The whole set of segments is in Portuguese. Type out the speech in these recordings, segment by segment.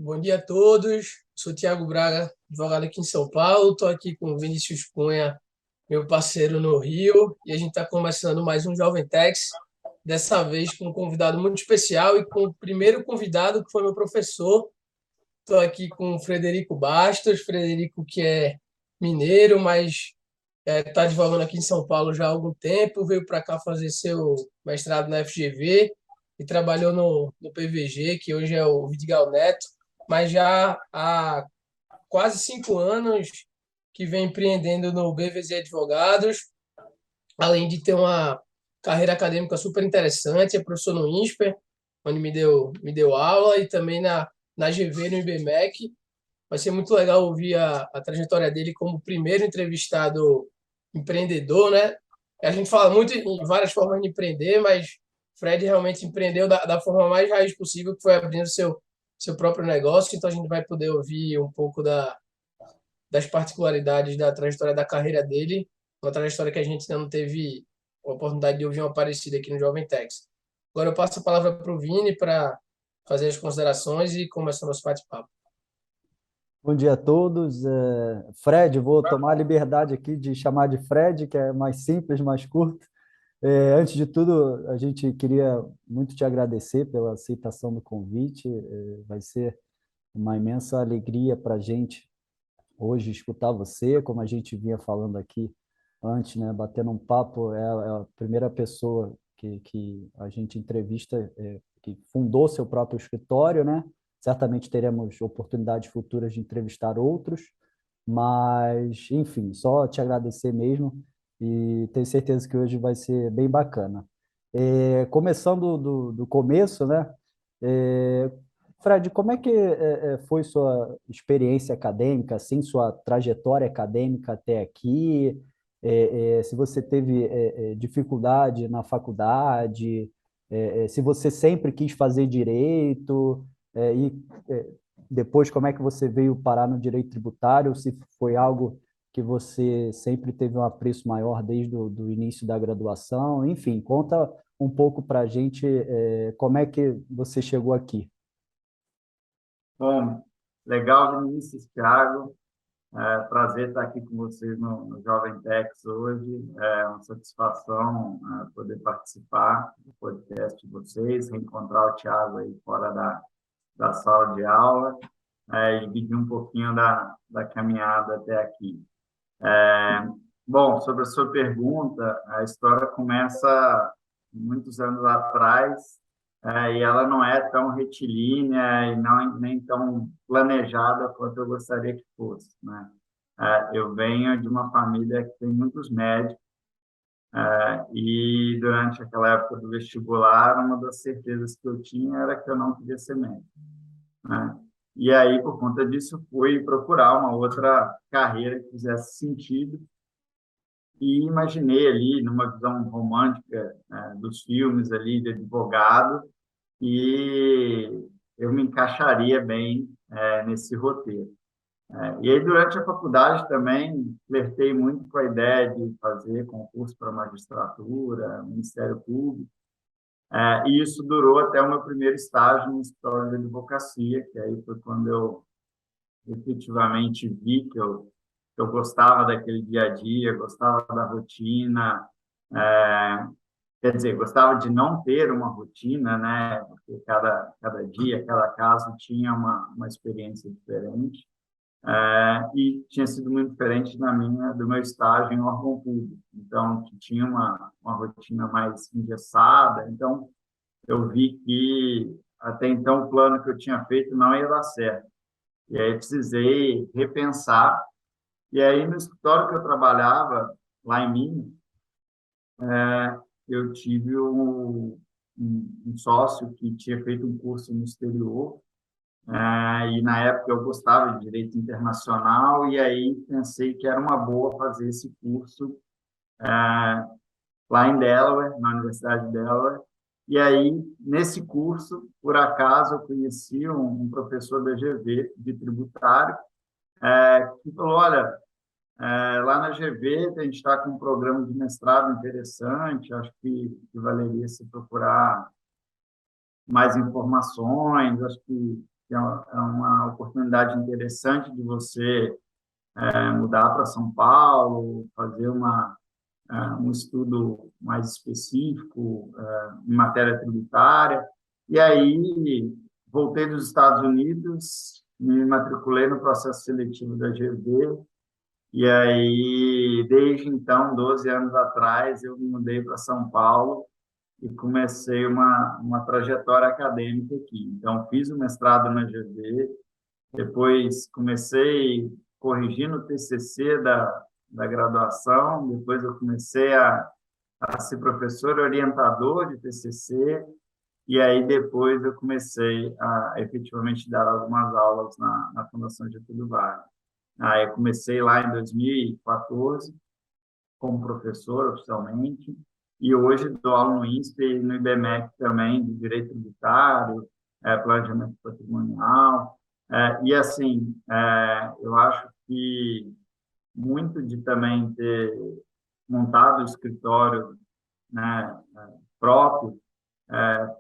Bom dia a todos. Sou Thiago Braga, advogado aqui em São Paulo. Estou aqui com o Vinícius Cunha, meu parceiro no Rio, e a gente está começando mais um Jovem Tex, dessa vez com um convidado muito especial e com o primeiro convidado que foi meu professor. Estou aqui com o Frederico Bastos, Frederico que é mineiro, mas está advogando aqui em São Paulo já há algum tempo, veio para cá fazer seu mestrado na FGV e trabalhou no PVG, que hoje é o Vidigal Neto, mas já há quase 5 anos que vem empreendendo no BVZ Advogados, além de ter uma carreira acadêmica super interessante, é professor no INSPER, onde me deu aula, e também na GV, no IBMEC. Vai ser muito legal ouvir a trajetória dele como primeiro entrevistado empreendedor, né? A gente fala muito em várias formas de empreender, mas Fred realmente empreendeu da forma mais raiz possível, que foi abrindo seu próprio negócio. Então a gente vai poder ouvir um pouco das particularidades da trajetória da carreira dele, uma trajetória que a gente ainda não teve a oportunidade de ouvir uma parecida aqui no Jovem Tex. Agora eu passo a palavra para o Vini para fazer as considerações e começar nosso bate-papo. Bom dia a todos. Fred, vou tomar a liberdade aqui de chamar de Fred, que é mais simples, mais curto. Antes de tudo, a gente queria muito te agradecer pela aceitação do convite. Vai ser uma imensa alegria para a gente hoje escutar você, como a gente vinha falando aqui antes, né, batendo um papo. É a primeira pessoa que a gente entrevista, que fundou seu próprio escritório, né? Certamente teremos oportunidades futuras de entrevistar outros, mas, enfim, só te agradecer mesmo e tenho certeza que hoje vai ser bem bacana. Começando do começo, né? É, Fred, como é que foi sua experiência acadêmica, assim, sua trajetória acadêmica até aqui? Se você teve dificuldade na faculdade, se você sempre quis fazer direito, e depois como é que você veio parar no direito tributário, se foi algo que você sempre teve um apreço maior desde o do início da graduação, enfim, conta um pouco para a gente como é que você chegou aqui. Bom, legal, Vinícius, Thiago. Prazer estar aqui com vocês no Jovem Tex hoje. É uma satisfação poder participar do podcast de vocês, reencontrar o Thiago aí fora da sala de aula, e dividir um pouquinho da caminhada até aqui. Bom, sobre a sua pergunta, a história começa muitos anos atrás, e ela não é tão retilínea e não nem tão planejada quanto eu gostaria que fosse, né? Eu venho de uma família que tem muitos médicos, e durante aquela época do vestibular, uma das certezas que eu tinha era que eu não queria ser médico, né? E aí, por conta disso, fui procurar uma outra carreira que fizesse sentido e imaginei ali, numa visão romântica, dos filmes ali de advogado, e eu me encaixaria bem nesse roteiro. E aí, durante a faculdade também, flertei muito com a ideia de fazer concurso para magistratura, Ministério Público, e isso durou até o meu primeiro estágio no escritório de advocacia, que aí foi quando eu efetivamente vi que eu gostava daquele dia a dia, gostava da rotina, é, quer dizer, gostava de não ter uma rotina, né? Porque cada dia, cada caso tinha uma experiência diferente, e tinha sido muito diferente do meu estágio em órgão público. Então, que tinha uma rotina mais engessada. Então, eu vi que até então o plano que eu tinha feito não ia dar certo. E aí precisei repensar. E aí, no escritório que eu trabalhava, lá em Minas, eu tive um sócio que tinha feito um curso no exterior, e na época eu gostava de direito internacional, e aí pensei que era uma boa fazer esse curso lá em Delaware, na Universidade de Delaware. E aí, nesse curso, por acaso, eu conheci um professor da GV de tributário, que falou, olha, lá na GV, a gente está com um programa de mestrado interessante, acho que valeria se procurar mais informações, acho que que é uma oportunidade interessante de você mudar para São Paulo, fazer um estudo mais específico em matéria tributária. E aí, voltei dos Estados Unidos, me matriculei no processo seletivo da GV, e aí, desde então, 12 anos atrás, eu me mudei para São Paulo e comecei uma trajetória acadêmica aqui. Então, fiz o mestrado na GV, depois comecei corrigindo o TCC da graduação, depois eu comecei a ser professor orientador de TCC, e aí depois eu comecei a efetivamente dar algumas aulas na Fundação Getúlio Vargas. Aí eu comecei lá em 2014 como professor oficialmente, e hoje dou aula no INSPE e no IBMEC também, de Direito Tributário, Planejamento Patrimonial, e assim, eu acho que muito de também ter montado o escritório, né, próprio,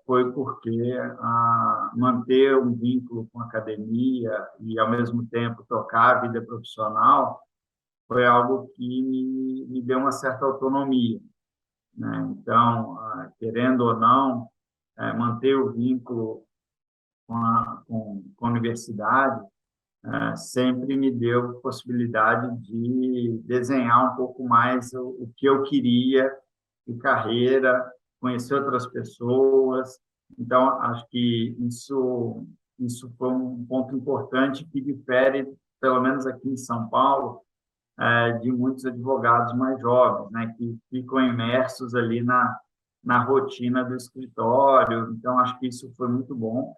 foi porque manter um vínculo com a academia e, ao mesmo tempo, tocar a vida profissional foi algo que me deu uma certa autonomia, né? Então, querendo ou não, manter o vínculo com a universidade sempre me deu possibilidade de desenhar um pouco mais o que eu queria de carreira, conhecer outras pessoas. Então, acho que isso foi um ponto importante que difere, pelo menos aqui em São Paulo, de muitos advogados mais jovens, né, que ficam imersos ali na rotina do escritório. Então, acho que isso foi muito bom.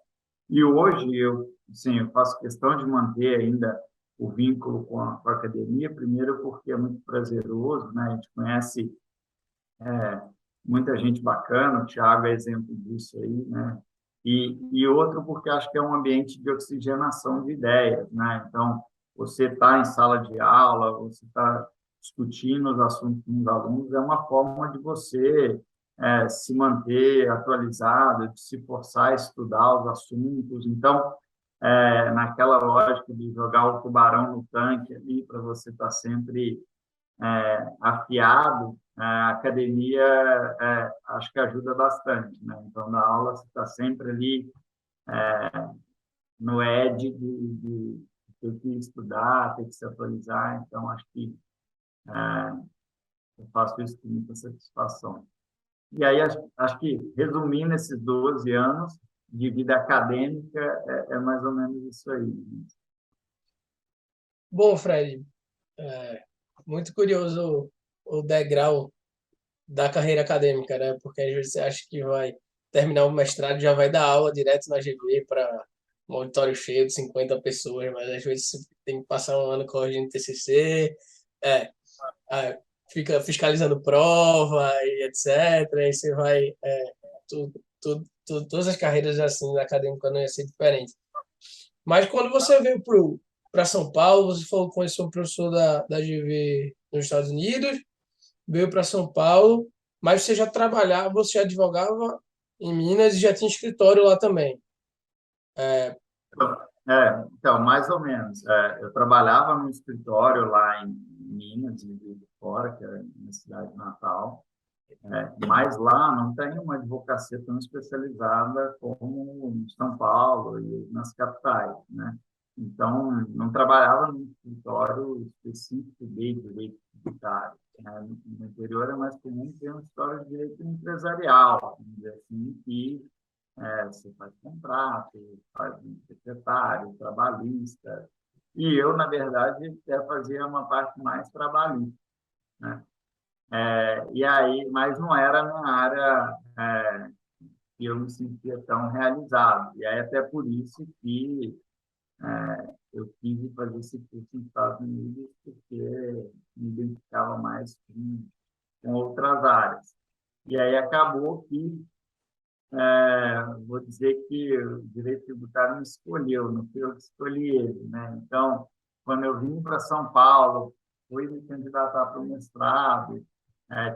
E hoje sim, eu faço questão de manter ainda o vínculo com a academia, primeiro porque é muito prazeroso, né? A gente conhece muita gente bacana, o Thiago é exemplo disso aí, né? E outro porque acho que é um ambiente de oxigenação de ideias, né? Então, você está em sala de aula, você está discutindo os assuntos com os alunos, é uma forma de você se manter atualizado, de se forçar a estudar os assuntos. Então, naquela lógica de jogar o tubarão no tanque ali, para você estar sempre afiado, a academia acho que ajuda bastante, né? Então, na aula você está sempre ali no edge de ter que estudar, ter que se atualizar. Então, acho que eu faço isso com muita satisfação. E aí, acho que, resumindo esses 12 anos de vida acadêmica, é mais ou menos isso aí. Bom, Fred, muito curioso o degrau da carreira acadêmica, né? Porque às vezes você acha que vai terminar o mestrado e já vai dar aula direto na GV para um auditório cheio de 50 pessoas, mas às vezes você tem que passar um ano corrigindo TCC, é, fica fiscalizando prova e etc. Aí você vai, todas as carreiras assim na acadêmica não ia ser diferente. Mas quando você veio para São Paulo, você falou que conheceu um professor da GV nos Estados Unidos, veio para São Paulo, mas você já trabalhava, você já advogava em Minas e já tinha escritório lá também. Então, mais ou menos. Eu trabalhava num escritório lá em Minas, em Juiz de Fora, que era minha cidade natal, mas lá não tem uma advocacia tão especializada como em São Paulo e nas capitais, né? Então, não trabalhava num escritório específico de direito tributário, né? No interior é mais comum ter um escritório de direito empresarial, vamos dizer assim, que você faz contrato, faz um secretário, trabalhista. E eu, na verdade, até fazia uma parte mais trabalhista, né? E aí, mas não era na área que eu me sentia tão realizado. E aí, até por isso que eu quis fazer esse curso nos Estados Unidos, porque me identificava mais com outras áreas. E aí acabou que vou dizer que o direito tributário me escolheu, não fui eu que escolhi ele, né? Então, quando eu vim para São Paulo, fui me candidatar para o mestrado,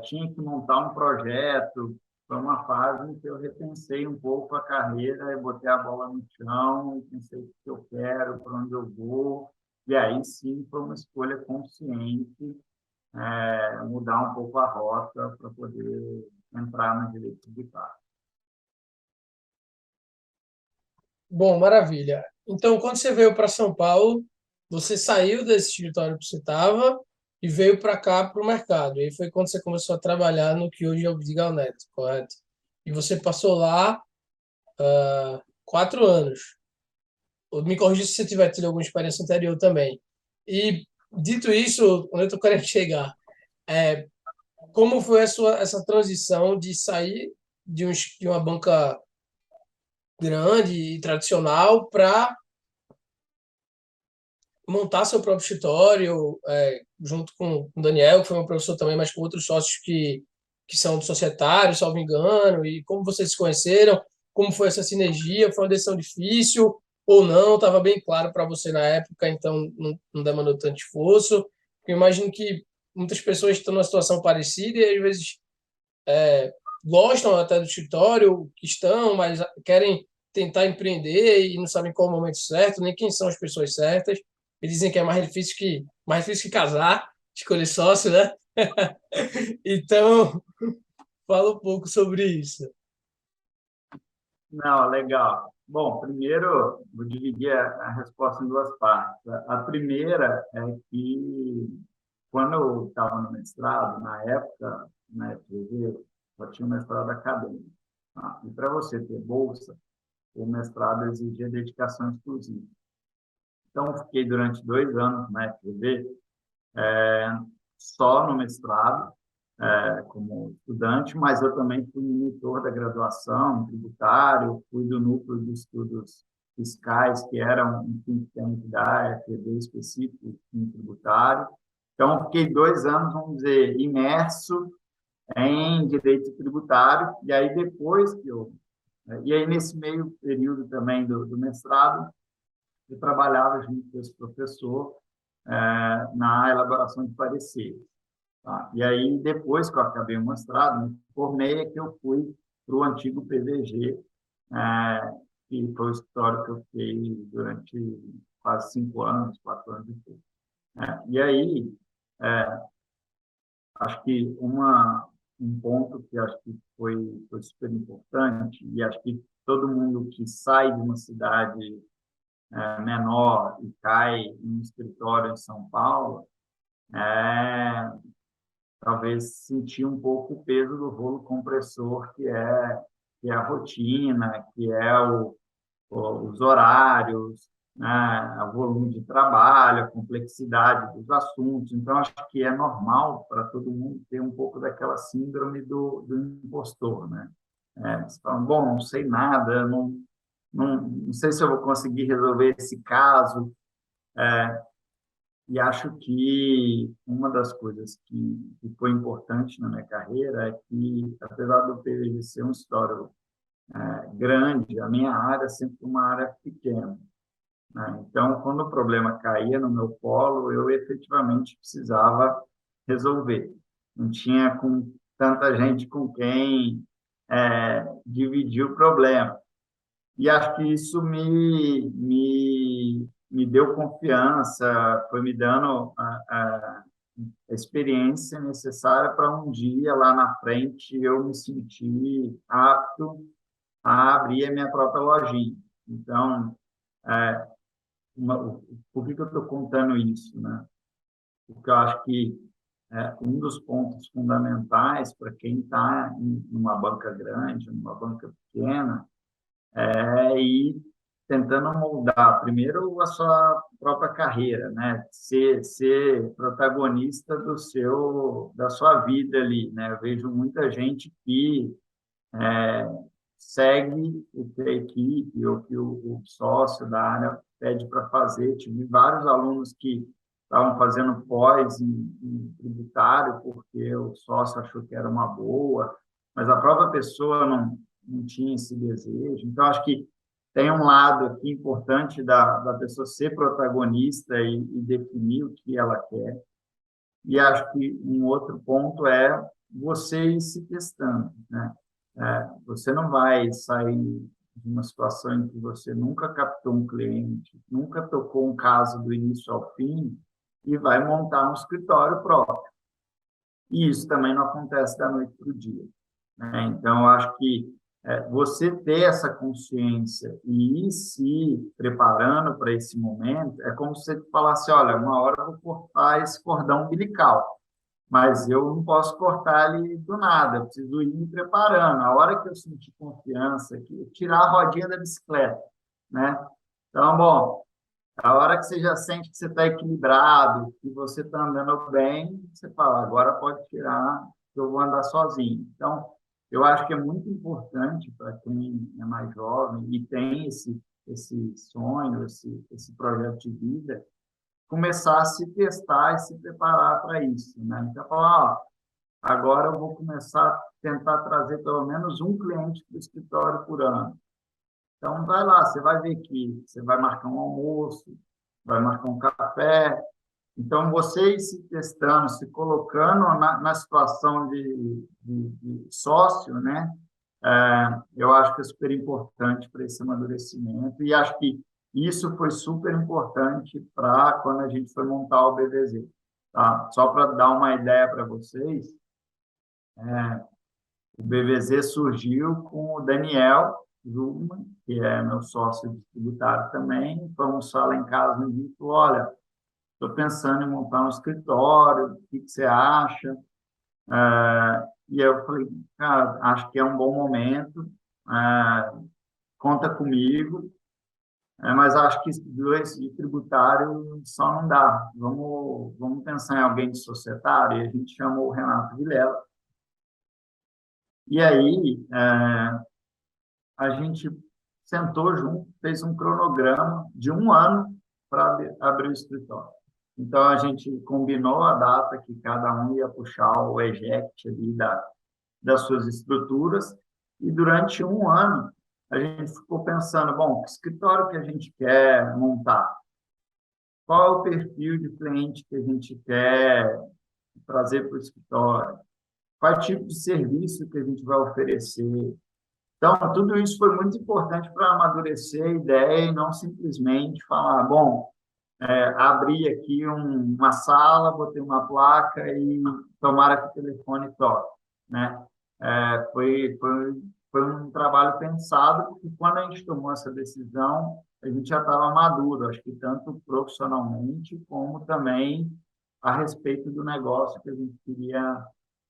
tinha que montar um projeto, foi uma fase em que eu repensei um pouco a carreira, e botei a bola no chão, e pensei o que eu quero, para onde eu vou, e aí sim foi uma escolha consciente, mudar um pouco a rota para poder entrar no direito tributário. Bom, maravilha. Então, quando você veio para São Paulo, você saiu desse escritório que você estava e veio para cá, para o mercado. E aí foi quando você começou a trabalhar no que hoje é o Vidigal Neto, correto? E você passou lá 4 anos. Me corrija se você tiver tido alguma experiência anterior também. E, dito isso, onde eu estou querendo chegar, é, como foi essa transição de sair de uma banca grande e tradicional para montar seu próprio escritório, junto com o Daniel, que foi meu professor também, mas com outros sócios que são societários, salvo engano, e como vocês se conheceram, como foi essa sinergia, foi uma decisão difícil ou não, estava bem claro para você na época, então não demandou tanto esforço. Eu imagino que muitas pessoas estão numa situação parecida e às vezes gostam até do escritório, que estão, mas querem tentar empreender e não sabem qual é o momento certo, nem quem são as pessoas certas. Eles dizem que é mais difícil que casar, escolher sócio, né? Então, fala um pouco sobre isso. Não, legal. Bom, primeiro, vou dividir a resposta em duas partes. A primeira é que, quando eu estava no mestrado, na época, na FGV, só tinha um mestrado acadêmico. Tá? E para você ter bolsa, o mestrado exigia dedicação exclusiva. Então, eu fiquei durante 2 anos na FGV, só no mestrado, como estudante, mas eu também fui monitor da graduação, tributário, fui do núcleo de estudos fiscais, que era um think tank da FGV específico em tributário. Então, fiquei 2 anos, vamos dizer, imerso em direito tributário, e aí depois que eu... E aí, nesse meio período também do mestrado, eu trabalhava junto com esse professor na elaboração de pareceres. Tá? E aí, depois que eu acabei o mestrado, me formei, é que eu fui para o antigo PVG, que foi o escritório que eu fiquei durante quase 5 anos, 4 anos e pouco. E aí, acho que um ponto que acho que foi super importante, e acho que todo mundo que sai de uma cidade menor e cai em um escritório em São Paulo, talvez sentir um pouco o peso do rolo compressor, que é a rotina, que é os horários, né, o volume de trabalho, a complexidade dos assuntos. Então, acho que é normal para todo mundo ter um pouco daquela síndrome do impostor, né? Você fala, bom, não sei nada, não sei se eu vou conseguir resolver esse caso. E acho que uma das coisas que foi importante na minha carreira é que, apesar do PVG ser um escritório grande, a minha área sempre foi uma área pequena, né? Então, quando o problema caía no meu colo, eu efetivamente precisava resolver. Não tinha tanta gente com quem dividir o problema. E acho que isso me deu confiança, foi me dando a experiência necessária para um dia, lá na frente, eu me sentir apto a abrir a minha própria lojinha. Então, por que eu estou contando isso, né? Porque eu acho que um dos pontos fundamentais para quem está em uma banca grande, numa banca pequena, ir tentando moldar primeiro a sua própria carreira, né? Ser protagonista da sua vida ali, né? Eu vejo muita gente que segue o que a equipe ou que o sócio da área pede para fazer. Tive vários alunos que estavam fazendo pós em tributário porque o sócio achou que era uma boa, mas a própria pessoa não tinha esse desejo. Então, acho que tem um lado aqui importante da pessoa ser protagonista e definir o que ela quer. E acho que um outro ponto é você ir se testando, né? Você não vai sair de uma situação em que você nunca captou um cliente, nunca tocou um caso do início ao fim e vai montar um escritório próprio. E isso também não acontece da noite para o dia, né? Então, eu acho que você ter essa consciência e ir se preparando para esse momento é como se você falasse, olha, uma hora eu vou cortar esse cordão umbilical, mas eu não posso cortar ele do nada, eu preciso ir me preparando. A hora que eu sentir confiança, tirar a rodinha da bicicleta, né? Então, bom, a hora que você já sente que você está equilibrado, que você está andando bem, você fala, agora pode tirar, que eu vou andar sozinho. Então, eu acho que é muito importante para quem é mais jovem e tem esse sonho, esse projeto de vida, começar a se testar e se preparar para isso, né? Então, falar, ó, agora eu vou começar a tentar trazer pelo menos um cliente para o escritório por ano. Então, vai lá, você vai ver que você vai marcar um almoço, vai marcar um café. Então, você ir se testando, se colocando na situação de sócio, né? Eu acho que é super importante para esse amadurecimento. E acho que isso foi super importante para quando a gente foi montar o BVZ. Tá? Só para dar uma ideia para vocês, o BVZ surgiu com o Daniel Zugman, que é meu sócio distributário também. Vamos lá em casa e disse, olha, estou pensando em montar um escritório, o que você acha? E eu falei, cara, acho que é um bom momento, conta comigo, mas acho que dois de tributário só não dá. Vamos pensar em alguém de societário, e a gente chamou o Renato Vilela. E aí, a gente sentou junto, fez um cronograma de um ano para abrir o escritório. Então, a gente combinou a data que cada um ia puxar o eject ali das suas estruturas, e durante um ano a gente ficou pensando, bom, que escritório que a gente quer montar? Qual é o perfil de cliente que a gente quer trazer para o escritório? Qual tipo de serviço que a gente vai oferecer? Então, tudo isso foi muito importante para amadurecer a ideia e não simplesmente falar, bom, abri aqui uma sala, botei uma placa e tomara que o telefone toque, né? Foi um trabalho pensado, porque quando a gente tomou essa decisão, a gente já estava maduro, acho que tanto profissionalmente como também a respeito do negócio que a gente queria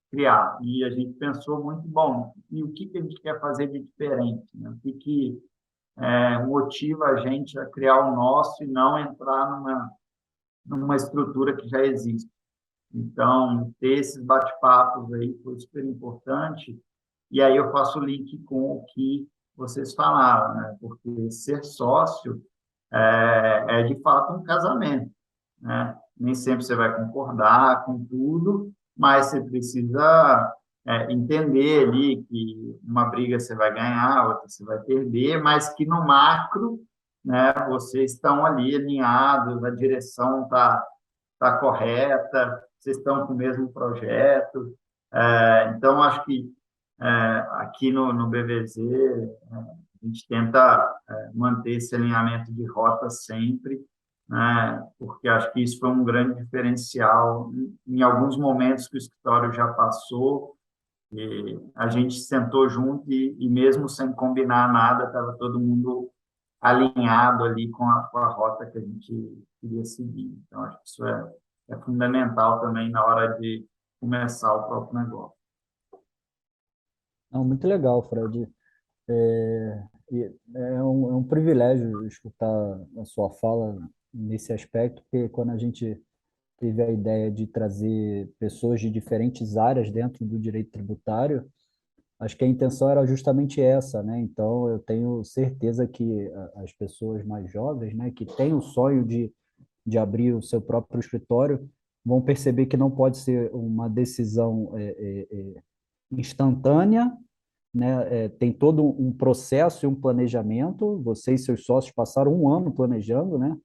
criar. E a gente pensou muito, bom, e o que que a gente quer fazer de diferente, né? O que motiva a gente a criar o nosso e não entrar numa estrutura que já existe. Então, ter esses bate-papos aí foi super importante. E aí eu faço o link com o que vocês falaram, né? Porque ser sócio é de fato um casamento, né? Nem sempre você vai concordar com tudo, mas você precisa entender ali que uma briga você vai ganhar, outra você vai perder, mas que no macro, né, vocês estão ali alinhados, a direção tá correta, vocês estão com o mesmo projeto. Então, acho que aqui no BVZ, a gente tenta manter esse alinhamento de rota sempre, né? Porque acho que isso foi um grande diferencial em alguns momentos que o escritório já passou, e a gente sentou junto e mesmo sem combinar nada, estava todo mundo alinhado ali com a rota que a gente queria seguir. Então, acho que isso é fundamental também na hora de começar o próprio negócio. Não, muito legal, Fred. É um privilégio escutar a sua fala nesse aspecto, porque quando a gente teve a ideia de trazer pessoas de diferentes áreas dentro do direito tributário, acho que a intenção era justamente essa, né? Então, eu tenho certeza que as pessoas mais jovens, né, que têm o sonho de abrir o seu próprio escritório, vão perceber que não pode ser uma decisão instantânea, né? Tem todo um processo e um planejamento. Você e seus sócios passaram um ano planejando, né?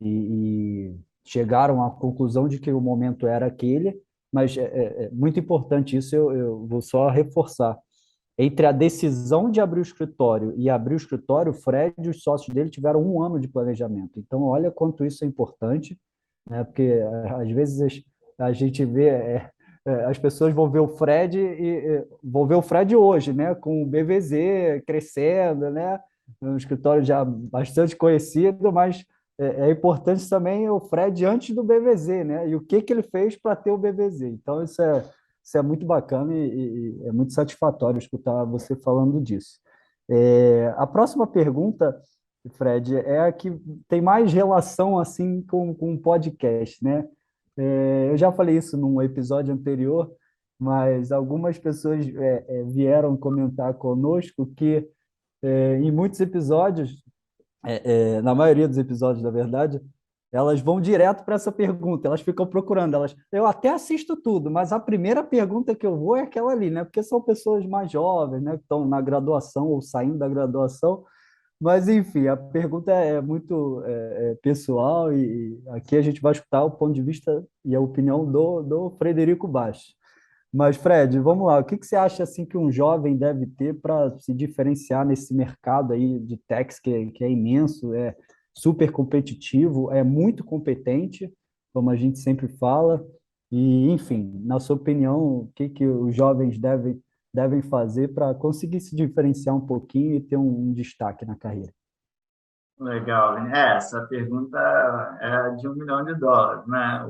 E chegaram à conclusão de que o momento era aquele, mas é muito importante isso, eu vou só reforçar. entre a decisão de abrir o escritório e abrir o escritório, o Fred e os sócios dele tiveram 1 ano de planejamento. Então, olha quanto isso é importante, né? Porque às vezes a gente vê, as pessoas vão ver o Fred e vão ver o Fred hoje, né? Com o BVZ crescendo, né? Um escritório já bastante conhecido, mas é importante também o Fred antes do BVZ, né? E o que ele fez para ter o BVZ. Então, isso é muito bacana e é muito satisfatório escutar você falando disso. A próxima pergunta, Fred, é a que tem mais relação assim com o podcast, né? Eu já falei isso num episódio anterior, mas algumas pessoas vieram comentar conosco que em muitos episódios, na maioria dos episódios, na verdade, elas vão direto para essa pergunta, elas ficam procurando, eu até assisto tudo, mas a primeira pergunta que eu vou é aquela ali, né? Porque são pessoas mais jovens, né? Que estão na graduação ou saindo da graduação, mas enfim, a pergunta é muito pessoal e aqui a gente vai escutar o ponto de vista e a opinião do Frederico Bastos. Mas, Fred, vamos lá. O que você acha assim que um jovem deve ter para se diferenciar nesse mercado aí de techs que é imenso, é super competitivo, é muito competente, como a gente sempre fala. E, enfim, na sua opinião, o que os jovens devem fazer para conseguir se diferenciar um pouquinho e ter um destaque na carreira? Legal, Vini. Essa pergunta é de US$ 1 milhão, né?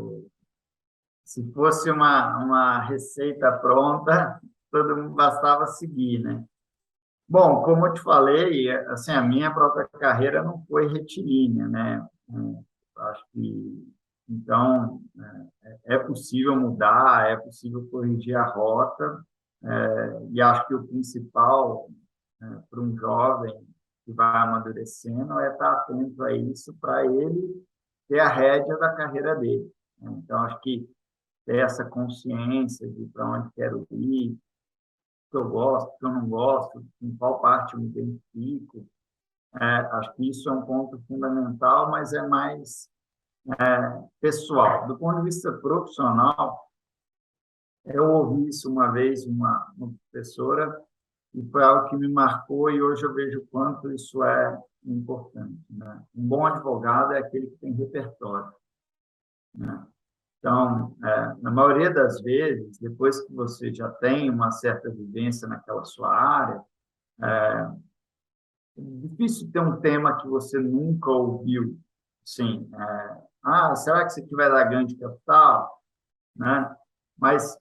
Se fosse uma receita pronta, todo mundo bastava seguir, né? Bom, como eu te falei, assim, a minha própria carreira não foi retilínea, né? Acho que, então, é possível mudar, é possível corrigir a rota, e acho que o principal, para um jovem que vai amadurecendo é estar atento a isso para ele ter a rédea da carreira dele, né? Então, acho que ter essa consciência de para onde quero ir, o que eu gosto, o que eu não gosto, em qual parte eu me identifico. Acho que isso é um ponto fundamental, mas é mais pessoal. Do ponto de vista profissional, eu ouvi isso uma vez uma professora e foi algo que me marcou e hoje eu vejo o quanto isso é importante, né? Um bom advogado é aquele que tem repertório, né? Então, na maioria das vezes, depois que você já tem uma certa vivência naquela sua área, é difícil ter um tema que você nunca ouviu. Sim, será que isso aqui vai dar ganho de capital? Né? Mas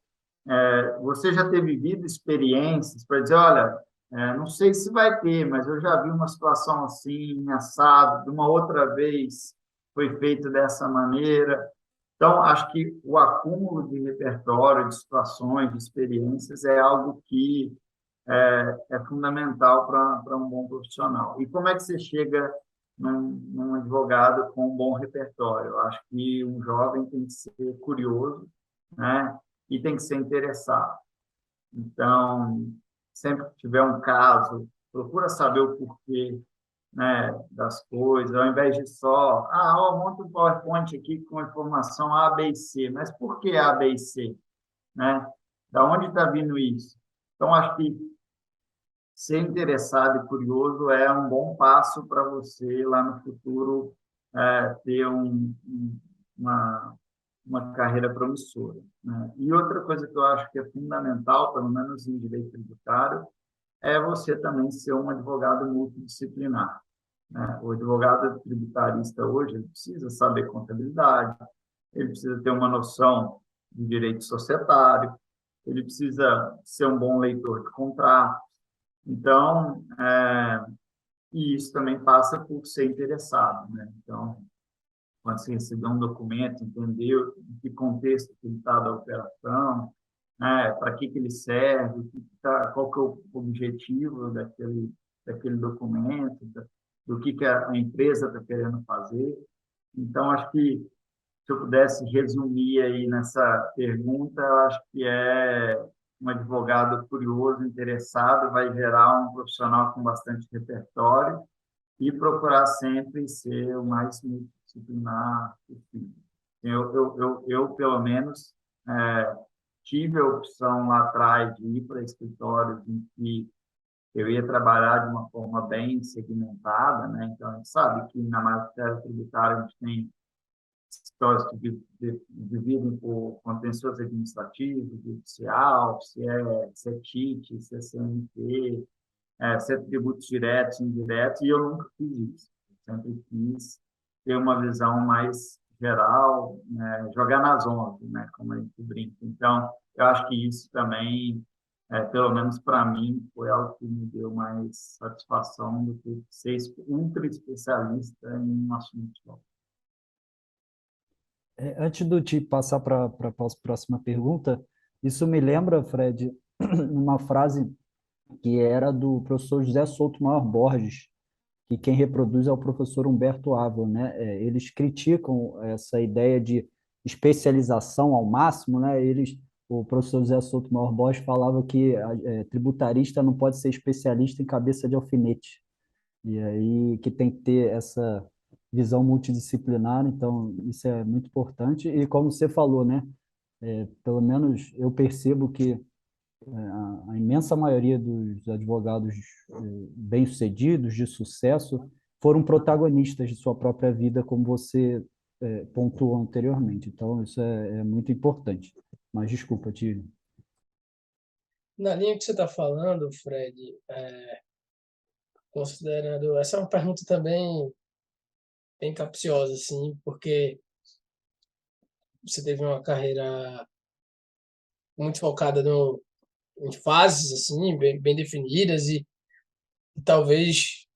você já ter vivido experiências para dizer, olha, não sei se vai ter, mas eu já vi uma situação assim, assado, de uma outra vez foi feito dessa maneira. Então, acho que o acúmulo de repertório, de situações, de experiências é algo que é fundamental para um bom profissional. E como é que você chega num advogado com um bom repertório? Eu acho que um jovem tem que ser curioso, né? E tem que ser interessado. Então, sempre que tiver um caso, procura saber o porquê, né, das coisas, ao invés de só, monta um PowerPoint aqui com informação A, B e C, mas por que A, B e C, né? Da onde está vindo isso? Então, acho que ser interessado e curioso é um bom passo para você, lá no futuro, ter uma, uma carreira promissora, né? E outra coisa que eu acho que é fundamental, pelo menos em direito tributário, é você também ser um advogado multidisciplinar, né? O advogado tributarista hoje ele precisa saber contabilidade, ele precisa ter uma noção de direito societário, ele precisa ser um bom leitor de contrato. Então, e isso também passa por ser interessado, né? Então, quando você receber um documento, entender em que contexto que ele está da operação, né? Para que ele serve, qual que é o objetivo daquele documento, do que a empresa está querendo fazer. Então, acho que se eu pudesse resumir aí nessa pergunta, eu acho que um advogado curioso, interessado, vai gerar um profissional com bastante repertório e procurar sempre ser o mais multidisciplinar possível. Eu pelo menos, tive a opção lá atrás de ir para escritórios em que eu ia trabalhar de uma forma bem segmentada, né? Então, a gente sabe que na matéria tributária a gente tem escritórios que dividem por contencioso administrativo, judicial, se é TIT, se é CMT, se é tributos diretos, indiretos, e eu nunca fiz isso. Eu sempre quis ter uma visão mais geral, né? Jogar nas ondas, né? Como a gente brinca. Então, eu acho que isso também, pelo menos para mim, foi algo que me deu mais satisfação do que ser ultra especialista em um assunto só. Antes de te passar para a próxima pergunta, isso me lembra, Fred, uma frase que era do professor José Souto Maior Borges, que quem reproduz é o professor Humberto Ávila, né? Eles criticam essa ideia de especialização ao máximo, né? O professor José Souto Maior Borges falava que tributarista não pode ser especialista em cabeça de alfinete, e aí que tem que ter essa visão multidisciplinar, então isso é muito importante. E como você falou, né? Pelo menos eu percebo que a imensa maioria dos advogados bem-sucedidos, de sucesso, foram protagonistas de sua própria vida, como você pontuou anteriormente. Então, isso é muito importante. Mas, desculpa, Tio. Na linha que você está falando, Fred, considerando. Essa é uma pergunta também bem capciosa, assim, porque você teve uma carreira muito focada em fases, assim, bem definidas, e talvez,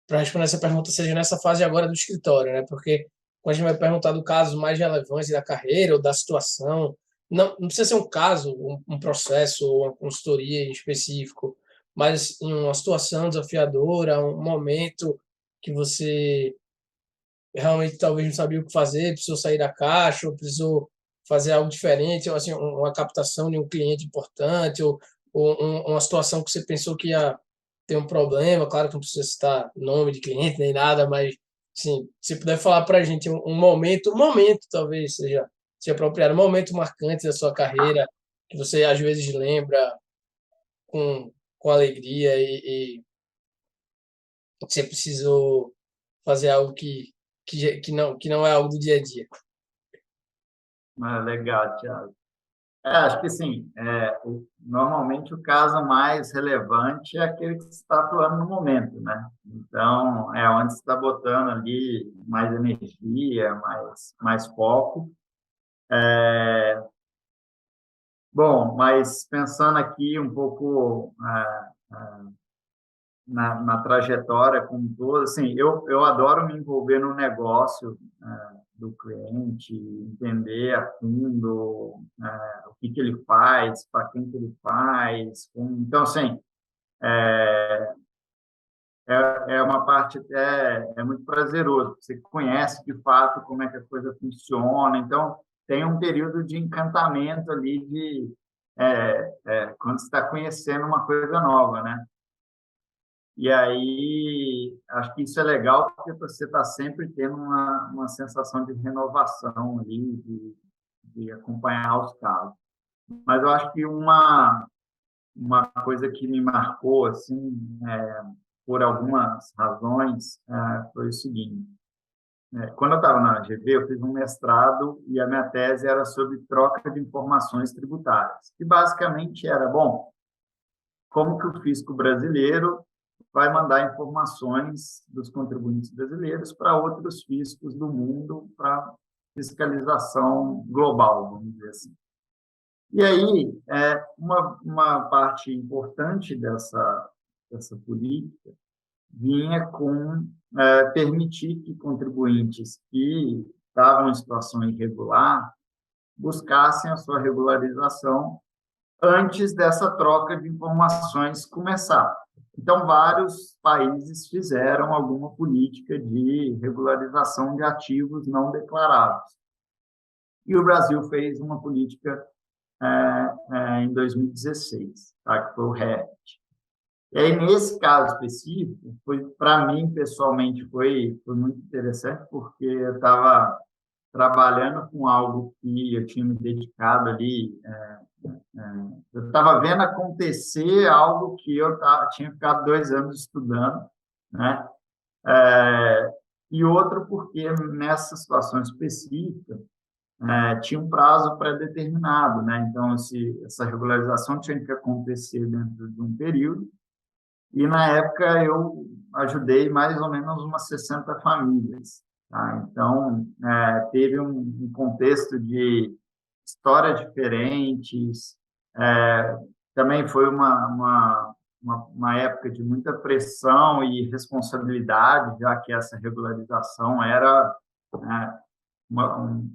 para responder essa pergunta, seja nessa fase agora do escritório, né? Porque quando a gente vai perguntar do caso mais relevante da carreira ou da situação, não precisa ser um caso, um processo ou uma consultoria em específico, mas em uma situação desafiadora, um momento que você realmente talvez não sabia o que fazer, precisou sair da caixa, ou precisou fazer algo diferente, ou assim, uma captação de um cliente importante, ou uma situação que você pensou que ia ter um problema, claro que não precisa citar nome de cliente nem nada, mas assim, se puder falar para a gente um momento talvez seja apropriado, um momento marcante da sua carreira, que você às vezes lembra com alegria e você precisou fazer algo que não é algo do dia a dia. Legal, Thiago. Acho que sim. Normalmente o caso mais relevante é aquele que você está atuando no momento, né? Então, é onde você está botando ali mais energia, mais foco. Bom, mas pensando aqui um pouco na trajetória como um todo, assim, eu adoro me envolver no negócio do cliente, entender a fundo o que ele faz, para quem que ele faz. Então, assim, é uma parte é muito prazeroso. Você conhece de fato como é que a coisa funciona. Então, tem um período de encantamento ali quando você está conhecendo uma coisa nova, né? E aí, acho que isso é legal porque você está sempre tendo uma sensação de renovação ali, de acompanhar os casos. Mas eu acho que uma coisa que me marcou, assim, por algumas razões, foi o seguinte. Quando eu estava na GV, eu fiz um mestrado e a minha tese era sobre troca de informações tributárias. E basicamente era, bom, como que o fisco brasileiro vai mandar informações dos contribuintes brasileiros para outros fiscos do mundo para fiscalização global, vamos dizer assim. E aí, uma parte importante dessa política vinha com permitir que contribuintes que estavam em situação irregular buscassem a sua regularização antes dessa troca de informações começar. Então, vários países fizeram alguma política de regularização de ativos não declarados. E o Brasil fez uma política em 2016, tá? Que foi o REFT. E aí, nesse caso específico, para mim, pessoalmente, foi muito interessante, porque eu estava trabalhando com algo que eu tinha me dedicado ali, eu estava vendo acontecer algo que eu tinha ficado 2 anos estudando, né? E outro porque nessa situação específica tinha um prazo pré-determinado, né? Então essa regularização tinha que acontecer dentro de um período e na época eu ajudei mais ou menos umas 60 famílias, tá? Então teve um contexto de histórias diferentes. Também foi uma época de muita pressão e responsabilidade, já que essa regularização era um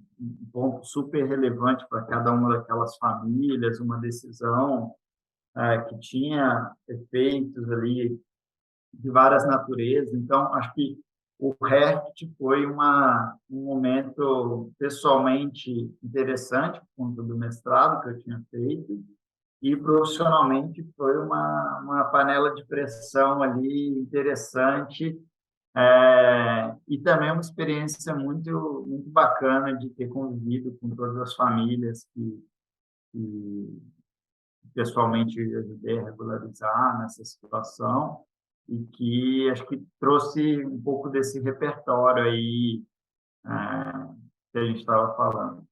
ponto super relevante para cada uma daquelas famílias, uma decisão que tinha efeitos ali de várias naturezas. Então, acho que o RECT foi um momento pessoalmente interessante, por conta do mestrado que eu tinha feito, e profissionalmente foi uma panela de pressão ali interessante, e também uma experiência muito, muito bacana de ter convivido com todas as famílias que pessoalmente ajudei a regularizar nessa situação e que acho que trouxe um pouco desse repertório aí que a gente estava falando.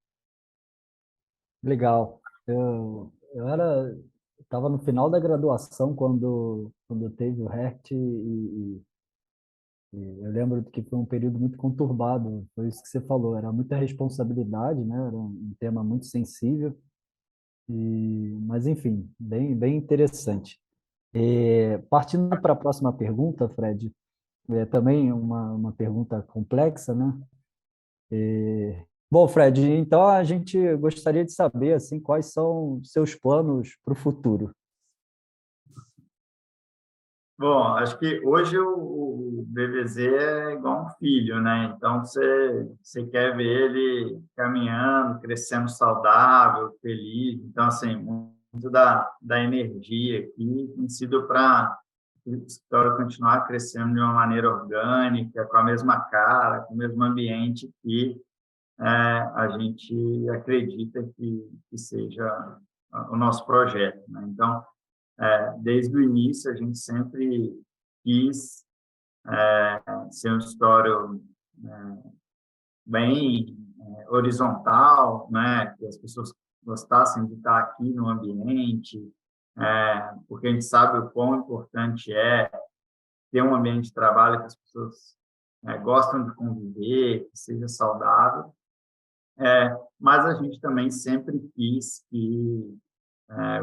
Legal. Eu estava no final da graduação quando teve o RECT e eu lembro que foi um período muito conturbado, foi isso que você falou, era muita responsabilidade, né? Era um tema muito sensível, mas enfim, bem interessante. Partindo para a próxima pergunta, Fred, também uma pergunta complexa, né? Bom, Fred, então a gente gostaria de saber assim, quais são seus planos para o futuro. Bom, acho que hoje o BVZ é igual um filho, né? Então, você quer ver ele caminhando, crescendo saudável, feliz. Então, assim, muito da energia aqui tem sido para o escritório continuar crescendo de uma maneira orgânica, com a mesma cara, com o mesmo ambiente que a gente acredita que seja o nosso projeto, né? Então, desde o início, a gente sempre quis ser um escritório bem horizontal, né? Que as pessoas gostassem de estar aqui no ambiente, porque a gente sabe o quão importante é ter um ambiente de trabalho que as pessoas gostam de conviver, que seja saudável. Mas a gente também sempre quis que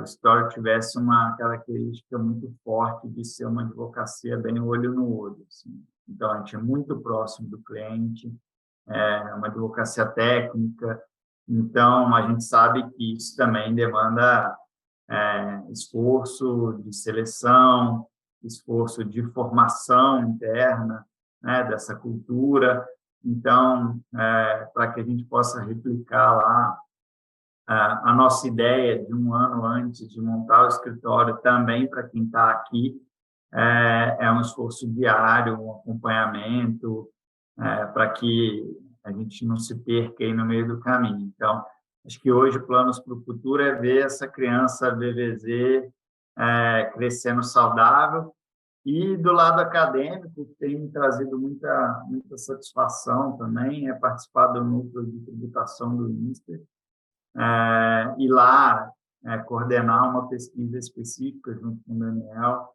o escritório tivesse uma característica muito forte de ser uma advocacia bem olho no olho, assim. Então, a gente é muito próximo do cliente, uma advocacia técnica, então a gente sabe que isso também demanda esforço de seleção, esforço de formação interna, né, dessa cultura. Então, para que a gente possa replicar lá a nossa ideia de um ano antes de montar o escritório, também para quem está aqui, é um esforço diário, um acompanhamento, para que a gente não se perca aí no meio do caminho. Então, acho que hoje planos para o futuro é ver essa criança BVZ crescendo saudável. E do lado acadêmico, tem me trazido muita satisfação também, é participar do núcleo de tributação do INSPER, e lá coordenar uma pesquisa específica junto com o Daniel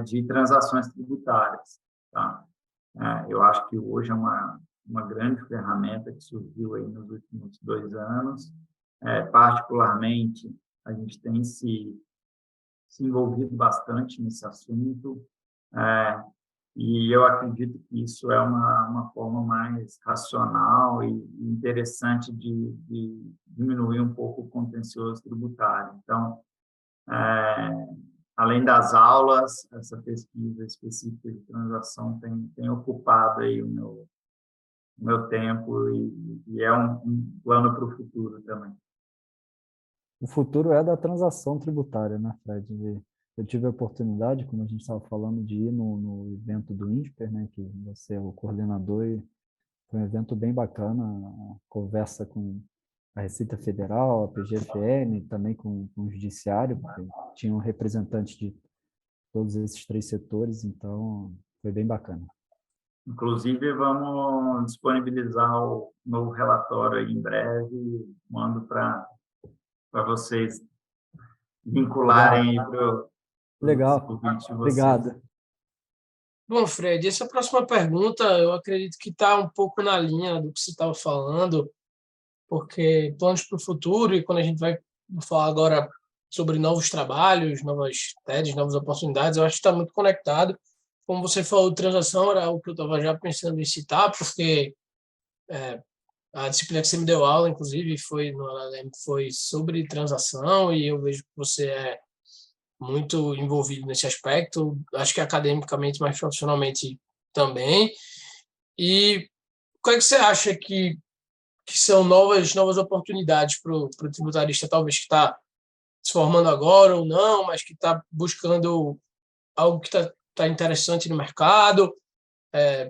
de transações tributárias, tá? Eu acho que hoje é uma grande ferramenta que surgiu aí nos últimos 2 anos. Particularmente, a gente tem se envolvido bastante nesse assunto, e eu acredito que isso é uma forma mais racional e interessante de diminuir um pouco o contencioso tributário. Então, além das aulas, essa pesquisa específica de transação tem ocupado aí o meu tempo e é um plano para o futuro também. O futuro é da transação tributária, né, Fred? Eu tive a oportunidade, como a gente estava falando, de ir no evento do INSPER, né, que você é o coordenador, e Foi um evento bem bacana, a conversa com a Receita Federal, a PGFN, também com o Judiciário, porque tinham representantes de todos esses 3 setores, então foi bem bacana. Inclusive, vamos disponibilizar o novo relatório aí em breve, mando para vocês vincularem aí para os Legal, ouvintes de vocês. obrigado. Bom, Fred, essa próxima pergunta eu acredito que está um pouco na linha do que você estava falando, porque planos para o futuro, e quando a gente vai falar agora sobre novos trabalhos, novas TEDs, novas oportunidades, eu acho que está muito conectado. Como você falou, transação era algo que eu estava já pensando em citar, porque a disciplina que você me deu aula, inclusive, foi no LLM, foi sobre transação, e eu vejo que você é muito envolvido nesse aspecto, acho que academicamente, mas profissionalmente também. E o que é que você acha que são novas oportunidades para o tributarista, talvez que está se formando agora ou não, mas que está buscando algo que está interessante no mercado?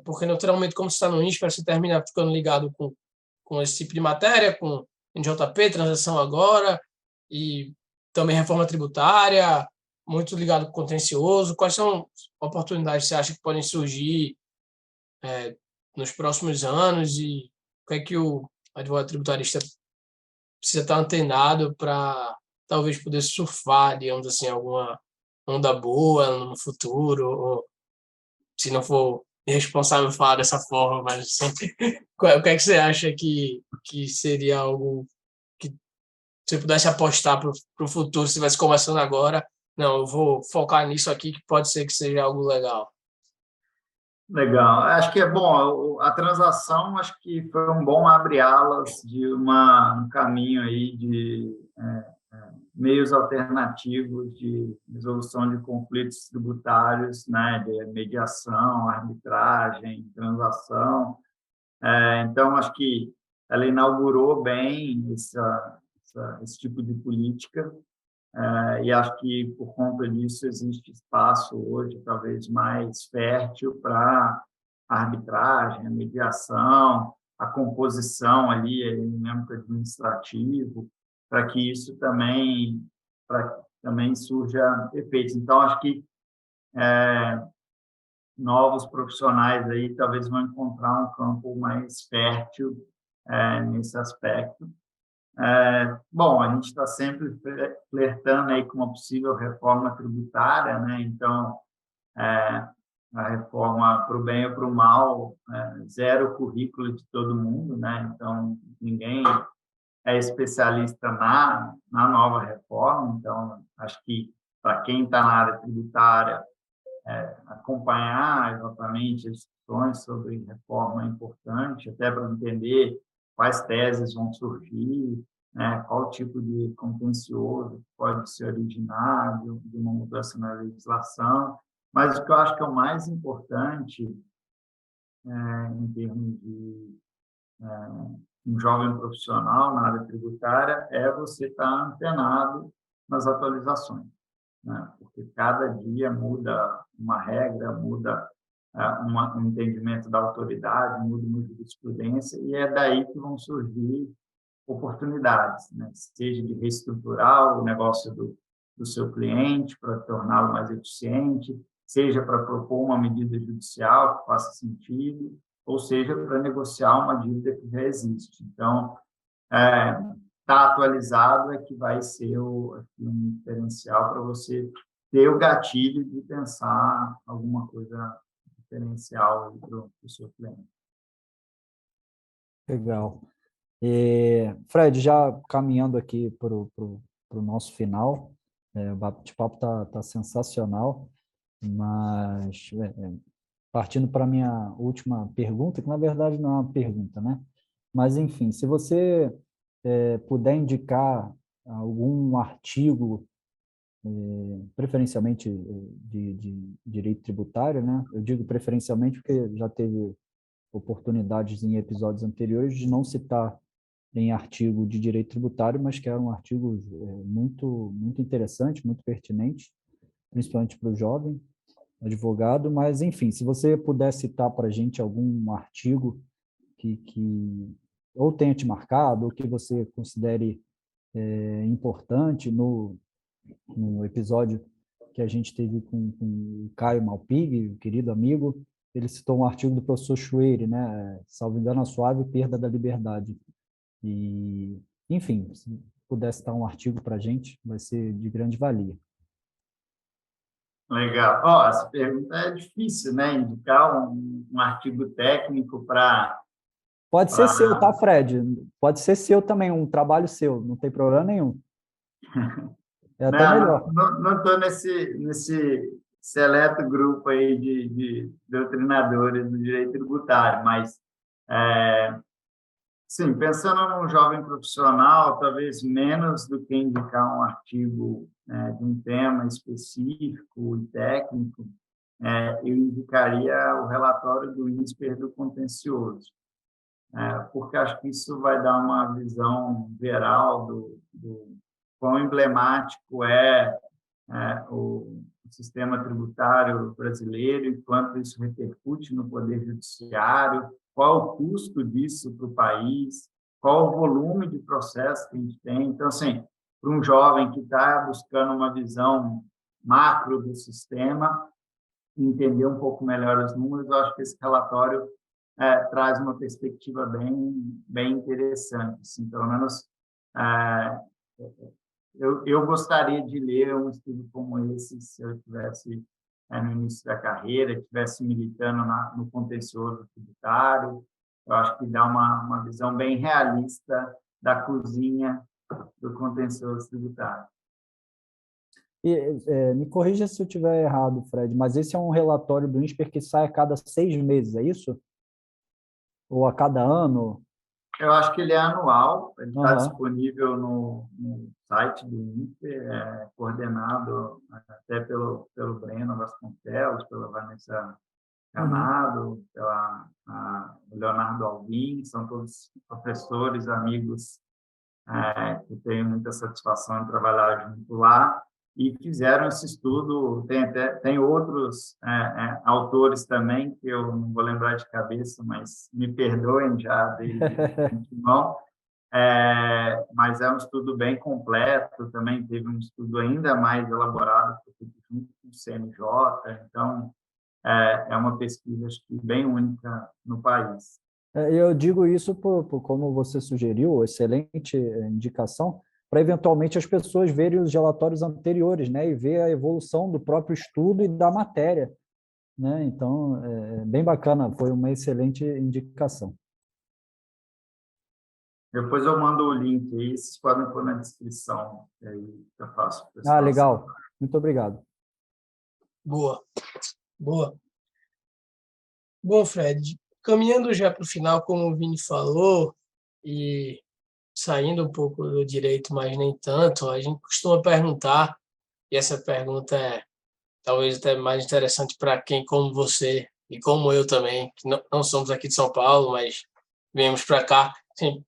Porque, naturalmente, como você está no INSPER, você termina ficando ligado com esse tipo de matéria, com NJP, transação agora, e também reforma tributária, muito ligado com contencioso. Quais são oportunidades que você acha que podem surgir nos próximos anos e o que é que o advogado tributarista precisa estar antenado para talvez poder surfar, digamos assim, alguma onda boa no futuro, ou se não for irresponsável falar dessa forma, mas assim, o que é que você acha que seria algo que você pudesse apostar para o futuro, se estivesse começando agora? Não, eu vou focar nisso aqui, que pode ser que seja algo legal. Legal. Acho que é bom, a transação, acho que foi um bom abre-alas de um caminho aí de meios alternativos de resolução de conflitos tributários, né, de mediação, arbitragem, transação. Então, acho que ela inaugurou bem esse tipo de política, e acho que, por conta disso, existe espaço hoje, talvez mais fértil para a arbitragem, a mediação, a composição ali, elemento administrativo, para que isso também surja efeitos. Então, acho que novos profissionais aí talvez vão encontrar um campo mais fértil nesse aspecto. Bom, a gente está sempre flertando aí com uma possível reforma tributária, né? Então, a reforma para o bem ou para o mal, zero currículo de todo mundo, né? Então, ninguém é especialista na nova reforma, então, acho que para quem está na área tributária, acompanhar exatamente as discussões sobre reforma é importante, até para entender quais teses vão surgir, né, qual tipo de contencioso pode se originar de uma mudança na legislação. Mas o que eu acho que é o mais importante, em termos de um jovem profissional na área tributária, é você estar antenado nas atualizações, né? Porque cada dia muda uma regra, muda um entendimento da autoridade, muda uma jurisprudência, e é daí que vão surgir oportunidades, né? Seja de reestruturar o negócio do seu cliente para torná-lo mais eficiente, seja para propor uma medida judicial que faça sentido, ou seja para negociar uma dívida que já existe. Então, estar atualizado é que vai ser um diferencial para você ter o gatilho de pensar alguma coisa diferencial para o seu cliente. Legal. Fred, já caminhando aqui para o nosso final, o bate-papo tá sensacional, mas partindo para a minha última pergunta, que na verdade não é uma pergunta, né? Mas, enfim, se você puder indicar algum artigo, preferencialmente de direito tributário, né? Eu digo preferencialmente porque já teve oportunidades em episódios anteriores de não citar em artigo de direito tributário, mas que eram artigos muito interessantes, muito pertinentes, principalmente para o jovem advogado. Mas, enfim, se você puder citar para a gente algum artigo que ou tenha te marcado, ou que você considere importante no episódio que a gente teve com o Caio Malpig, o querido amigo. Ele citou um artigo do professor Schweire, né? Salvo engano, a suave perda da liberdade. E, enfim, se pudesse dar um artigo para a gente, vai ser de grande valia. Legal. Ó, essa pergunta é difícil, né? Indicar um artigo técnico para... Pode ser seu, tá, Fred? Pode ser seu também, um trabalho seu, não tem problema nenhum. É até Não, melhor. não estou nesse seleto grupo aí de doutrinadores do direito tributário, mas, sim, pensando num jovem profissional, talvez menos do que indicar um artigo de um tema específico e técnico, eu indicaria o relatório do INSPER do contencioso, porque acho que isso vai dar uma visão geral do quão emblemático o sistema tributário brasileiro e quanto isso repercute no Poder Judiciário, qual o custo disso para o país, qual o volume de processo que a gente tem. Então, assim, para um jovem que está buscando uma visão macro do sistema, entender um pouco melhor os números, eu acho que esse relatório traz uma perspectiva bem interessante. Assim, pelo menos eu gostaria de ler um estudo como esse se eu estivesse no início da carreira, estivesse militando no contencioso tributário. Eu acho que dá uma visão bem realista da cozinha do contencioso tributário. E, me corrija se eu estiver errado, Fred, mas esse é um relatório do INSPER que sai a cada 6 meses, é isso? Ou a cada ano? Eu acho que ele é anual, ele está Uhum. disponível no site do INPE, coordenado até pelo Breno Vasconcelos, pela Vanessa Canado, pela Leonardo Alvim, são todos professores, amigos que tenho muita satisfação em trabalhar junto lá, e fizeram esse estudo. Tem outros autores também, que eu não vou lembrar de cabeça, mas me perdoem já desde antemão, mas é um estudo bem completo, também teve um estudo ainda mais elaborado junto com o CNJ, então é uma pesquisa, acho que, bem única no país. Eu digo isso como você sugeriu, excelente indicação, para eventualmente as pessoas verem os relatórios anteriores, né, e ver a evolução do próprio estudo e da matéria, né? Então, bem bacana, foi uma excelente indicação. Depois eu mando o link aí, vocês podem pôr na descrição, aí eu faço para o Ah, pessoal legal. acessar. Muito obrigado. Boa, boa. Bom, Fred, caminhando já para o final, como o Vini falou, e saindo um pouco do direito, mas nem tanto, a gente costuma perguntar, e essa pergunta é talvez até mais interessante para quem como você e como eu também, que não somos aqui de São Paulo, mas viemos para cá. Sim,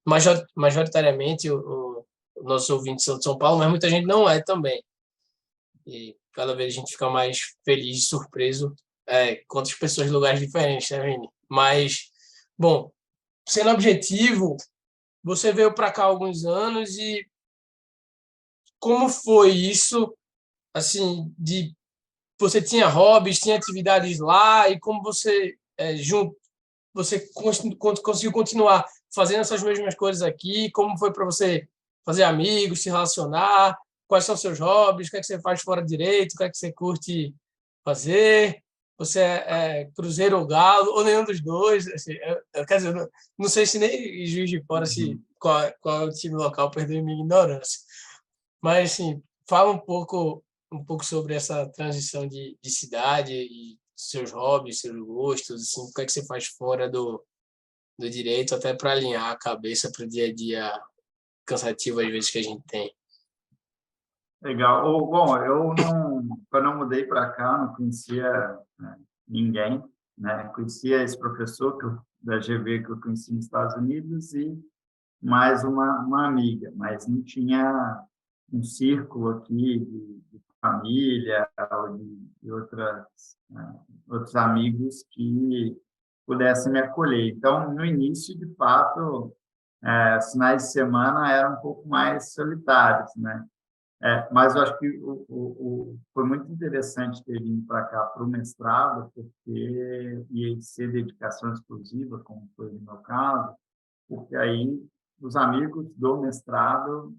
majoritariamente os nossos ouvintes são de São Paulo, mas muita gente não é também. E cada vez a gente fica mais feliz e surpreso com outras pessoas de lugares diferentes, né, Vini? Mas, bom, sendo objetivo, você veio para cá há alguns anos e como foi isso, assim, de você tinha hobbies, tinha atividades lá e como você você conseguiu continuar fazendo essas mesmas coisas aqui, como foi para você fazer amigos, se relacionar, quais são os seus hobbies, o que é que você faz fora direito, o que é que você curte fazer, você é cruzeiro ou galo, ou nenhum dos dois, assim, quer dizer, não sei se nem Juiz de Fora qual é o time local, perdoe minha ignorância, mas assim, fala um pouco sobre essa transição de cidade e seus hobbies, seus gostos, assim, o que é que você faz fora do direito, até para alinhar a cabeça para o dia a dia cansativo, às vezes, que a gente tem. Legal. Bom, quando eu mudei para cá, não conhecia ninguém, né? Conhecia esse professor da GV que eu conheci nos Estados Unidos e mais uma amiga, mas não tinha um círculo aqui de família ou de outros amigos que pudessem me acolher. Então, no início, de fato, os finais de semana eram um pouco mais solitários, né? Mas eu acho que foi muito interessante ter vindo para cá para o mestrado, porque ia ser dedicação exclusiva, como foi no meu caso, porque aí os amigos do mestrado,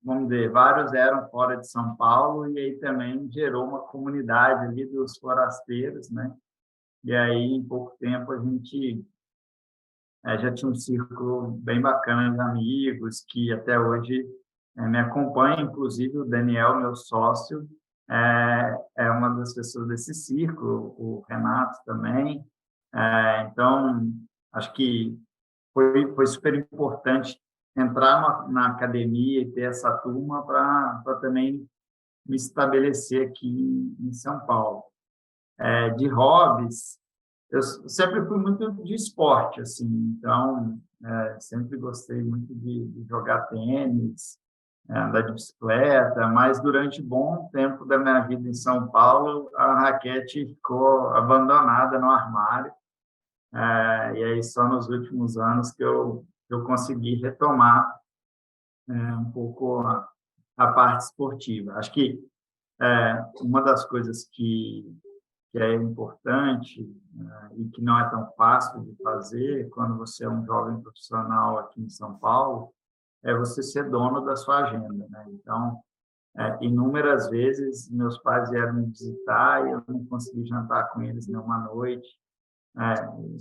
vamos dizer, vários eram fora de São Paulo, e aí também gerou uma comunidade ali dos forasteiros, né? E aí, em pouco tempo, a gente já tinha um círculo bem bacana de amigos que até hoje me acompanha, inclusive o Daniel, meu sócio, é uma das pessoas desse círculo, o Renato também. Então, acho que foi super importante entrar na academia e ter essa turma para também me estabelecer aqui em São Paulo. De hobbies, eu sempre fui muito de esporte, assim, então sempre gostei muito de jogar tênis, andar de bicicleta, mas durante bom tempo da minha vida em São Paulo, a raquete ficou abandonada no armário, e aí só nos últimos anos que eu consegui retomar um pouco a parte esportiva. Acho que uma das coisas que é importante, e que não é tão fácil de fazer quando você é um jovem profissional aqui em São Paulo, é você ser dono da sua agenda, né? Então, inúmeras vezes meus pais vieram me visitar e eu não consegui jantar com eles nenhuma noite.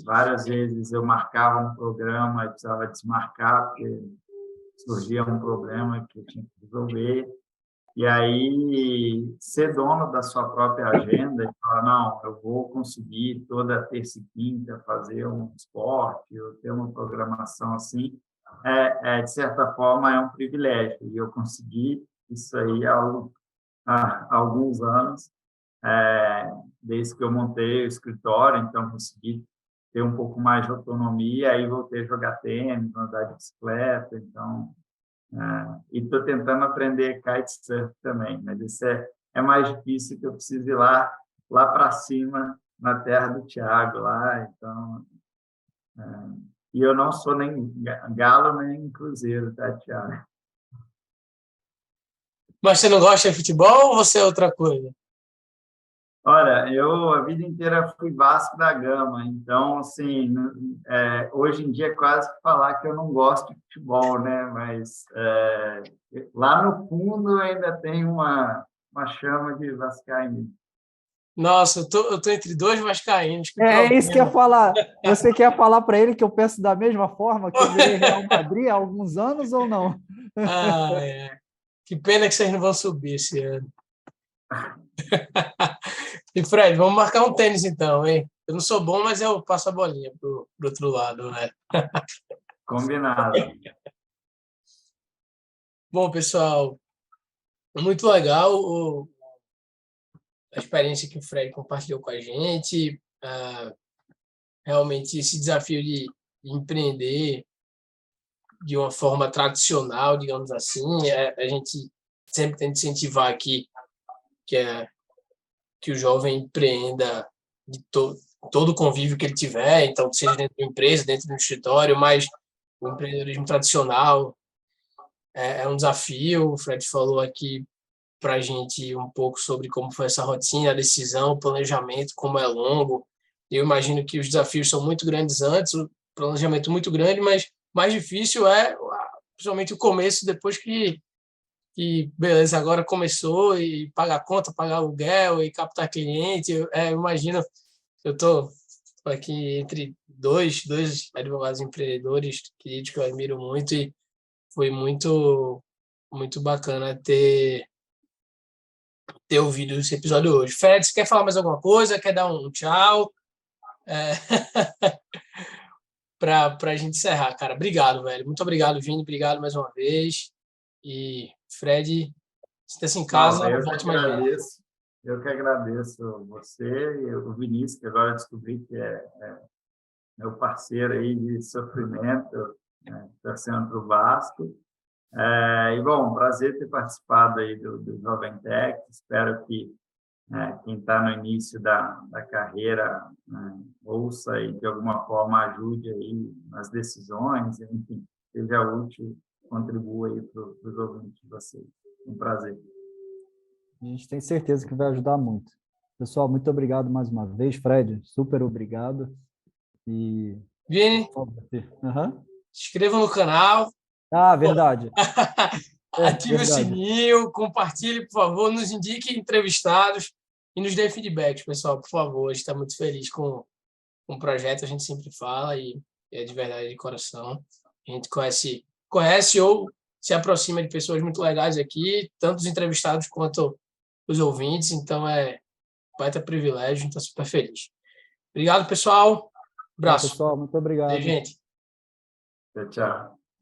Várias vezes eu marcava um programa e precisava desmarcar porque surgia um problema que eu tinha que resolver. E aí, ser dono da sua própria agenda e falar, não, eu vou conseguir toda terça e quinta fazer um esporte, ou ter uma programação assim, de certa forma, é um privilégio. E eu consegui isso aí há alguns anos, desde que eu montei o escritório, então consegui ter um pouco mais de autonomia, aí voltei a jogar tênis, andar de bicicleta, então... e estou tentando aprender kitesurf também, mas isso é mais difícil, que eu preciso ir lá para cima, na terra do Thiago, lá. Então, e eu não sou nem galo, nem cruzeiro, tá, Thiago? Mas você não gosta de futebol ou você é outra coisa? Olha, eu a vida inteira fui Vasco da Gama, então, assim, hoje em dia é quase que falar que eu não gosto de futebol, né? Mas lá no fundo ainda tem uma chama de vascaíno. Nossa, eu tô entre dois vascaínos, que É isso que eu ia problema. falar. Você quer falar para ele que eu penso da mesma forma, que eu virei Real Madrid há alguns anos ou não? Ah, que pena que vocês não vão subir esse ano. E Fred, vamos marcar um tênis então, hein? Eu não sou bom, mas eu passo a bolinha pro outro lado, né? Combinado. Bom, pessoal, muito legal a experiência que o Fred compartilhou com a gente. Realmente esse desafio de empreender de uma forma tradicional, digamos assim, a gente sempre tenta incentivar aqui que o jovem empreenda de todo o convívio que ele tiver, então seja dentro de uma empresa, dentro de um escritório, mas o empreendedorismo tradicional é um desafio. O Fred falou aqui para a gente um pouco sobre como foi essa rotina, a decisão, o planejamento, como é longo. Eu imagino que os desafios são muito grandes antes, o planejamento muito grande, mas mais difícil é principalmente o começo, depois que beleza, agora começou e pagar a conta, pagar aluguel e captar cliente. Eu imagino, eu estou aqui entre dois advogados empreendedores queridos que eu admiro muito e foi muito bacana ter ouvido esse episódio hoje. Fred, você quer falar mais alguma coisa? Quer dar um tchau? Para a gente encerrar, cara. Obrigado, velho. Muito obrigado, Vini. Obrigado mais uma vez. E, Fred, sinta-se em Não, casa, eu que volte mais vezes. agradeço. Eu que agradeço você e o Vinícius, que agora descobri que é meu parceiro aí de sofrimento, né, torcendo para o Vasco. E, bom, prazer ter participado aí do Jovem Tech. Espero que quem está no início da carreira, né, ouça e, de alguma forma, ajude aí nas decisões, enfim, seja útil, contribua aí para os ouvintes de vocês. Um prazer. A gente tem certeza que vai ajudar muito. Pessoal, muito obrigado mais uma vez. Fred, super obrigado. E... Vini, Uhum. se inscreva no canal. Ah, verdade. Ative o Verdade. sininho, compartilhe, por favor, nos indique entrevistados e nos dê feedbacks, pessoal, por favor. A gente está muito feliz com o projeto, a gente sempre fala e é de verdade, de coração. A gente conhece ou se aproxima de pessoas muito legais aqui, tanto os entrevistados quanto os ouvintes, então vai ter privilégio, então super feliz. Obrigado, pessoal. Tchau, Abraço. pessoal. Muito E aí, obrigado. gente. Tchau.